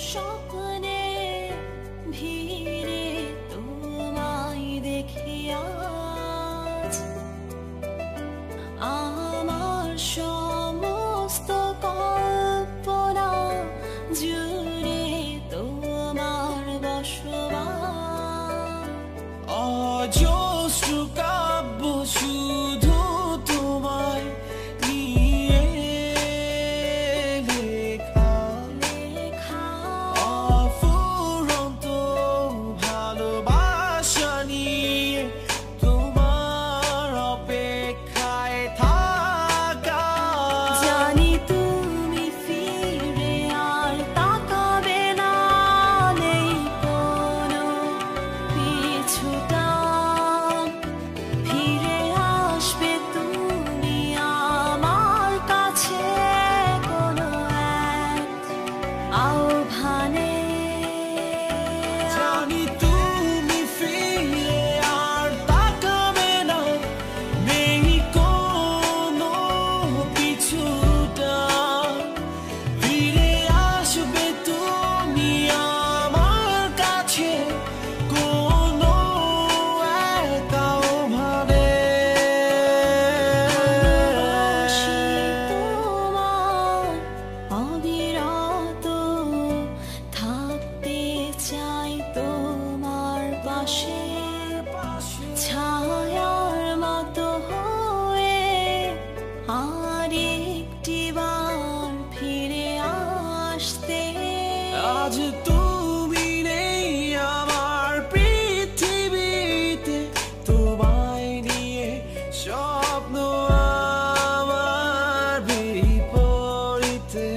স্বপ্নে ভিড়ে তোমায় দেখি আজ আমার সমস্ত কল্পনা জুড়ে তোমার বসবাস অজস্র কাব্য শুধু তোমায় নিয়ে লেখা অফুরন্ত ভালোবাসা নিয়ে তোমার অপেক্ষায় থাকা জানি তুমি ফিরে আর তাকাবে না নেই কোনো পিছুটান ফিরে আসবে তুমি আমার কাছে কোনো এক আহ্বানে জানি তুমি ফিরে আর তাকাবে না নেই কোনো পিছুটা ফিরে আসবে তুমি আমার কাছে কোনো এক আহ্বানে ভালোবাসি তোমার অবিরত থাকতে চাই তোমার পাশে ছায়ার মতো হয়ে আর একটিবার ফিরে আসতে আজ তুমি নেই আমার পৃথিবীতে তোমায় নিয়ে স্বপ্ন আমার বিপরীতে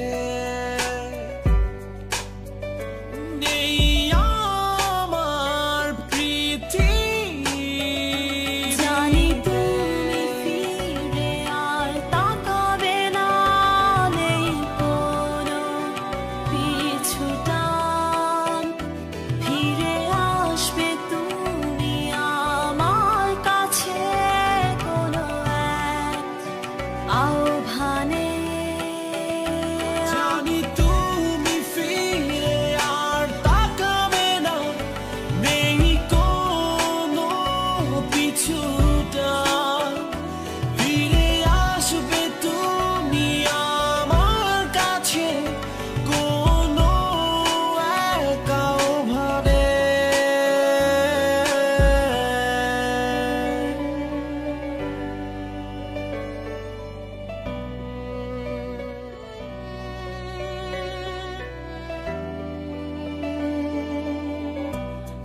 নেই আমার পৃথিবী জানি তুমি ফিরে আর তাকাবে না নেই কোনো পিছুটান ফিরে আসবে তুমি আমার কাছে কোনো এক আহ্বানে জানি তুমি ফিরে আর তাকাবে না নেই কোনো পিছুটা ফিরে আসবে তুমি আমার কাছে কোনো এক আহ্বানে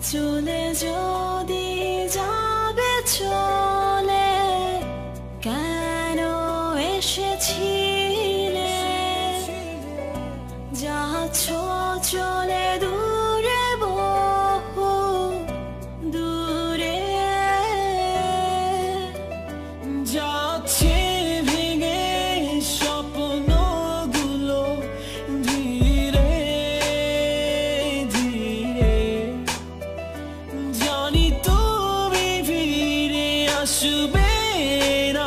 চলে যদি যাবে চলে কেন এসেছিলে যাচ্ছ চলে দূরে বহু দূরে যাচ্ছে ভেঙে স্বপ্নগুলো ধীরে ধীরে জানি তুমি ফিরে আসবে না